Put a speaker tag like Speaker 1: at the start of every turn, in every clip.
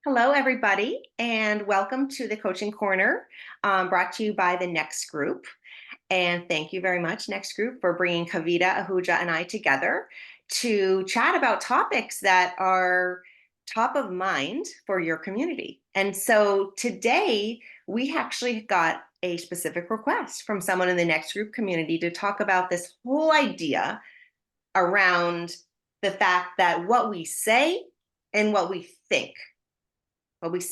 Speaker 1: Hello, everybody, and welcome to the Coaching Corner, brought to you by the Next Group. And thank you very much, Next Group, for bringing Kavita, Ahuja, and I together to chat about topics that are top of mind for your community. And so today, we actually got a specific request from someone in the Next Group community to talk about this whole idea around the fact that what we say and what we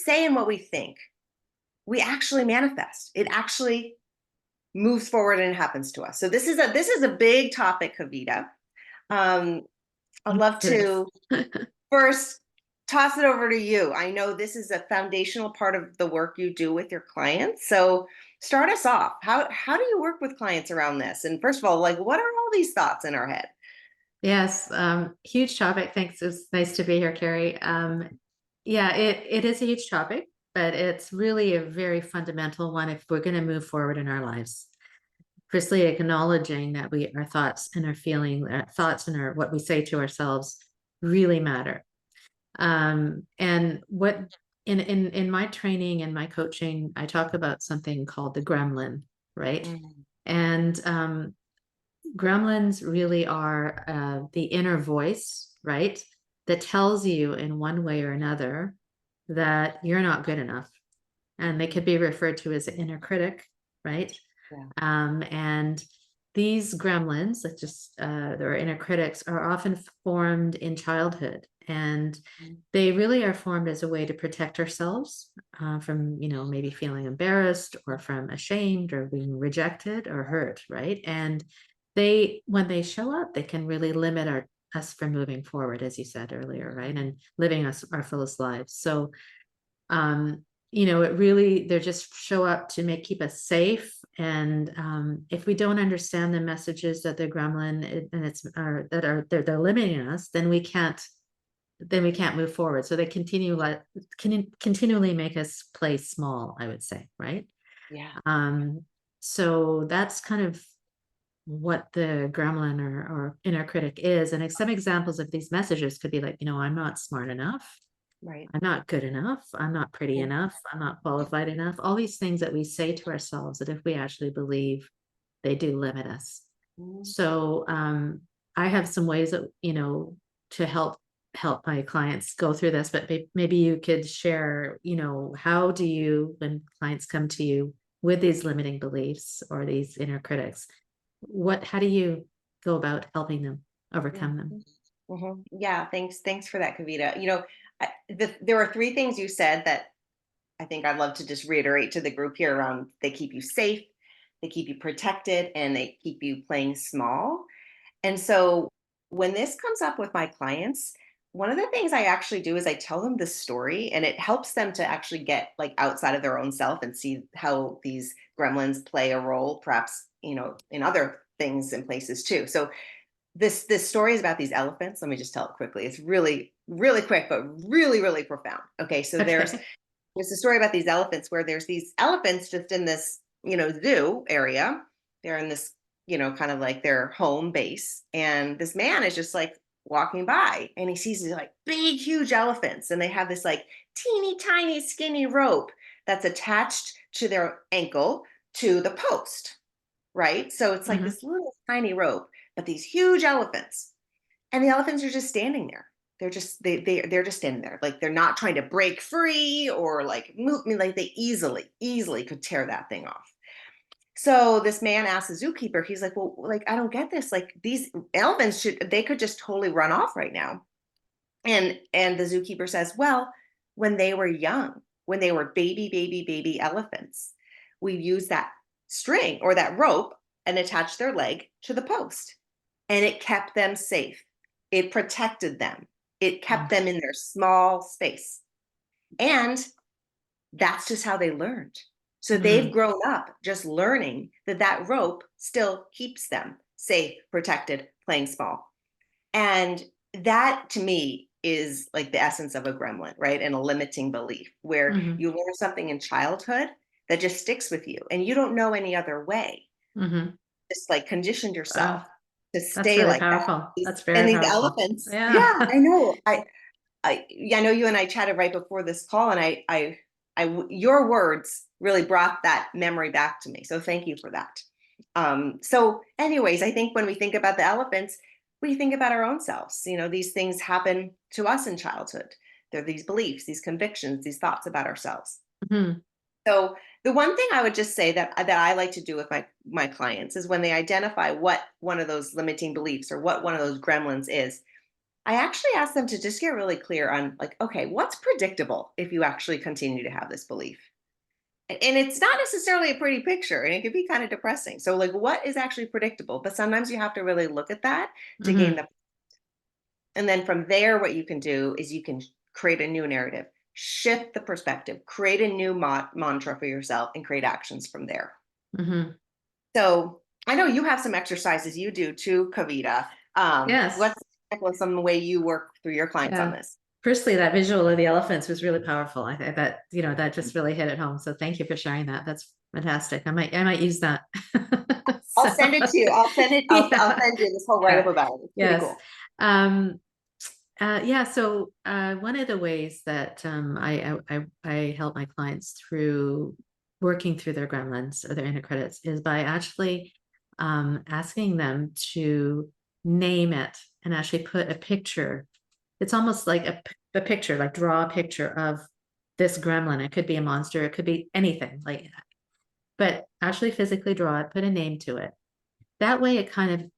Speaker 1: say and what we think, we actually manifest. It actually moves forward and it happens to us. So this is a big topic, Kavita. Um, I'd love
Speaker 2: It is.
Speaker 1: to first toss it over to you. I know this is a foundational part of the work you do with your clients. So start us off. How do you work with clients around this? And first of all, like what are all these thoughts in our head?
Speaker 2: Yes, huge topic. Thanks. It's nice to be here, Carrie. Yeah, it is a huge topic, but it's really a very fundamental one if we're going to move forward in our lives. Firstly, acknowledging that our thoughts and our thoughts and what we say to ourselves really matter. And what in my training and my coaching, I talk about something called the gremlin, right?
Speaker 1: Mm,
Speaker 2: And gremlins really are the inner voice, right? That tells you in one way or another that you're not good enough. And they could be referred to as an inner critic, right?
Speaker 1: yeah.
Speaker 2: And these gremlins, that just their inner critics, are often formed in childhood, and
Speaker 1: Mm,
Speaker 2: they really are formed as a way to protect ourselves from, maybe feeling embarrassed or from ashamed or being rejected or hurt, right? And when they show up, they can really limit us from moving forward, as you said earlier, right? And living our fullest lives. So um, it really they just show up to keep us safe. And if we don't understand the messages that the and it's that are they're limiting us, then we can't move forward. So they continually make us play small, I would say, right?
Speaker 1: yeah.
Speaker 2: So that's kind of what the gremlin or inner critic is. And some examples of these messages could be like, I'm not smart enough.
Speaker 1: Right.
Speaker 2: I'm not good enough. I'm not pretty
Speaker 1: Mm,
Speaker 2: enough. I'm not qualified enough. All these things that we say to ourselves that if we actually believe, they do limit us.
Speaker 1: mm,
Speaker 2: So I have some ways that, to help my clients go through this, but maybe you could share, how do you, when clients come to you with these limiting beliefs or these inner critics, how do you go about helping them
Speaker 1: yeah.
Speaker 2: overcome them?
Speaker 1: Yeah. Thanks for that, Kavita. There are three things you said that I think I'd love to just reiterate to the group here around they keep you safe, they keep you protected, and they keep you playing small. And so when this comes up with my clients, one of the things I actually do is I tell them the story and it helps them to actually get like outside of their own self and see how these gremlins play a role, perhaps, in other things and places too. So this story is about these elephants. Let me just tell it quickly. It's really, really quick, but really, really profound. Okay. So
Speaker 2: Okay.
Speaker 1: there's a story about these elephants where there's these elephants just in this, zoo area. They're in this, kind of like their home base. And this man is just like walking by and he sees these like big, huge elephants. And they have this like teeny tiny skinny rope that's attached to their ankle to the post. Right. So it's like
Speaker 2: Hmm.
Speaker 1: this little tiny rope, but these huge elephants. And the elephants are just standing there. They're just standing there. Like they're not trying to break free or like move me, like they easily could tear that thing off. So this man asked the zookeeper, he's like, well, like, I don't get this. Like these elephants they could just totally run off right now. And the zookeeper says, well, when they were young, when they were baby elephants, we used that string or that rope and attached their leg to the post. And it kept them safe. It protected them. It kept them in their small space. And that's just how they learned. So they've
Speaker 2: Mm-hmm.
Speaker 1: grown up just learning that that rope still keeps them safe, protected, playing small. And that to me is like the essence of a gremlin, right? And a limiting belief where
Speaker 2: Hmm.
Speaker 1: you learn something in childhood that just sticks with you and you don't know any other way.
Speaker 2: Hmm.
Speaker 1: Just like conditioned yourself
Speaker 2: Wow,
Speaker 1: to
Speaker 2: that's
Speaker 1: stay
Speaker 2: really
Speaker 1: like that.
Speaker 2: powerful. That's
Speaker 1: And
Speaker 2: very
Speaker 1: these
Speaker 2: powerful.
Speaker 1: elephants,
Speaker 2: Yeah.
Speaker 1: yeah, I know. I know you and I chatted right before this call, and your words really brought that memory back to me. So thank you for that. So, anyways, I think when we think about the elephants, we think about our own selves. These things happen to us in childhood. There are these beliefs, these convictions, these thoughts about ourselves.
Speaker 2: Mhm.
Speaker 1: So the one thing I would just say that I like to do with my clients is when they identify what one of those limiting beliefs or what one of those gremlins is, I actually ask them to just get really clear on, like, okay, what's predictable if you actually continue to have this belief? And it's not necessarily a pretty picture, and it can be kind of depressing. So, like, what is actually predictable? But sometimes you have to really look at that to gain
Speaker 2: Mhm.
Speaker 1: the. And then from there, what you can do is you can create a new narrative, shift the perspective, create a new mantra for yourself, and create actions from there.
Speaker 2: Mhm.
Speaker 1: So I know you have some exercises you do too, Kavita.
Speaker 2: Yes.
Speaker 1: What's some way you work through your clients on
Speaker 2: Yeah.
Speaker 1: this?
Speaker 2: Firstly, that visual of the elephants was really powerful. I think that, that just really hit it home. So thank you for sharing that. That's fantastic. I might use that.
Speaker 1: I'll
Speaker 2: So
Speaker 1: send it to you. I'll send it. I'll
Speaker 2: yeah.
Speaker 1: send you this whole write up
Speaker 2: Yeah.
Speaker 1: about it. It's pretty
Speaker 2: Yes.
Speaker 1: cool.
Speaker 2: Um, yeah, so one of the ways that I help my clients through working through their gremlins or their inner credits is by actually asking them to name it and actually put a picture. It's almost like a picture, like draw a picture of this gremlin. It could be a monster, it could be anything, like, but actually physically draw it, put a name to it. That way it kind of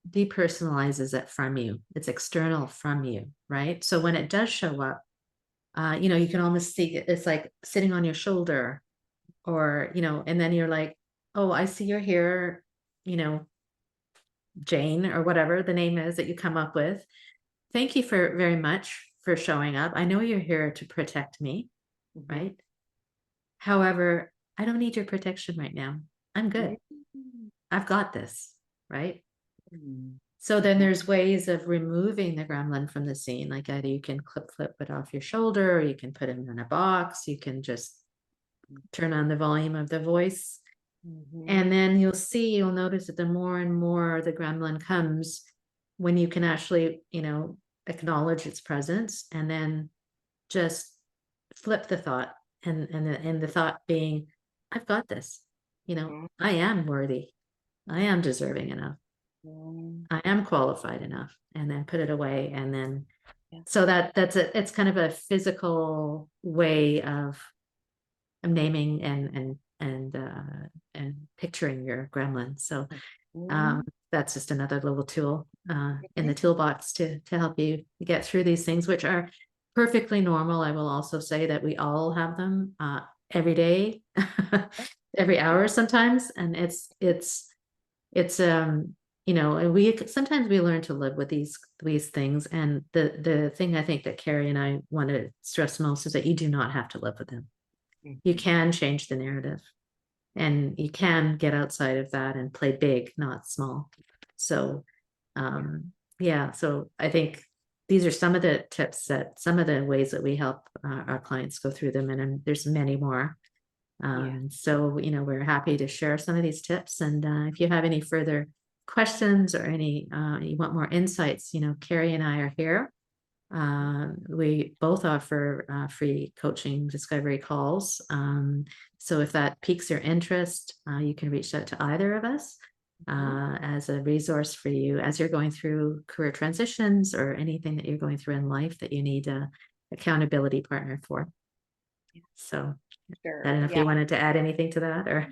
Speaker 2: depersonalizes it from you. It's external from you, right? So when it does show up, you can almost see it's like sitting on your shoulder, or, and then you're like, oh, I see you're here, you know, Jane, or whatever the name is that you come up with. Thank you for very much for showing up. I know you're here to protect me,
Speaker 1: Mhm.
Speaker 2: right? However, I don't need your protection right now. I'm good.
Speaker 1: Mhm.
Speaker 2: I've got this, right?
Speaker 1: Mhm.
Speaker 2: So then there's ways of removing the gremlin from the scene. Like either you can flip it off your shoulder, or you can put him in a box. You can just turn on the volume of the voice.
Speaker 1: Mhm.
Speaker 2: And then you'll notice that the more and more the gremlin comes, when you can actually, acknowledge its presence, and then just flip the thought, and the thought being, I've got this.
Speaker 1: Mhm.
Speaker 2: I am worthy. I am deserving enough.
Speaker 1: Mhm.
Speaker 2: I am qualified enough, and then put it away. And then,
Speaker 1: Yeah.
Speaker 2: so it's kind of a physical way of naming and picturing your gremlin. So um,
Speaker 1: Mhm.
Speaker 2: that's just another little tool in the toolbox to help you get through these things, which are perfectly normal. I will also say that we all have them every day, every hour sometimes, and it's and we sometimes we learn to live with these things. And the thing I think that Carrie and I want to stress most is that you do not have to live with them. You
Speaker 1: Mhm.
Speaker 2: can change the narrative, and you can get outside of that and play big, not small. So
Speaker 1: Yeah.
Speaker 2: yeah, so I think these are some of the tips, that some of the ways that we help our clients go through them, and there's many more.
Speaker 1: Yeah.
Speaker 2: So, we're happy to share some of these tips. And if you have any further questions, or you want more insights, Carrie and I are here. We both offer free coaching discovery calls. So if that piques your interest, you can reach out to either of us
Speaker 1: Mhm.
Speaker 2: as a resource for you as you're going through career transitions, or anything that you're going through in life that you need a accountability partner for.
Speaker 1: Yeah.
Speaker 2: So I
Speaker 1: Sure.
Speaker 2: don't know if
Speaker 1: Yeah.
Speaker 2: you wanted to add anything to that, or.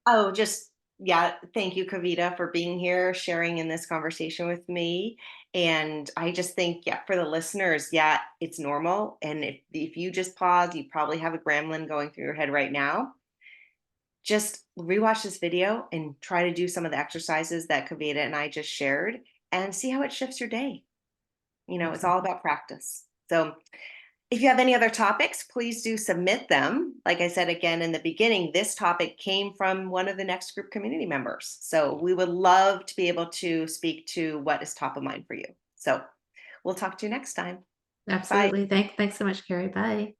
Speaker 1: Oh, just yeah. Thank you, Kavita, for being here, sharing in this conversation with me. And I just think, yeah, for the listeners, yeah, it's normal. And if you just pause, you probably have a gremlin going through your head right now. Just rewatch this video and try to do some of the exercises that Kavita and I just shared, and see how it shifts your day. It's all
Speaker 2: Excellent.
Speaker 1: about practice. So if you have any other topics, please do submit them. Like I said again in the beginning, this topic came from one of the Next Group community members. So we would love to be able to speak to what is top of mind for you. So we'll talk to you next time. Bye.
Speaker 2: Absolutely. Thanks so much, Carrie. Bye.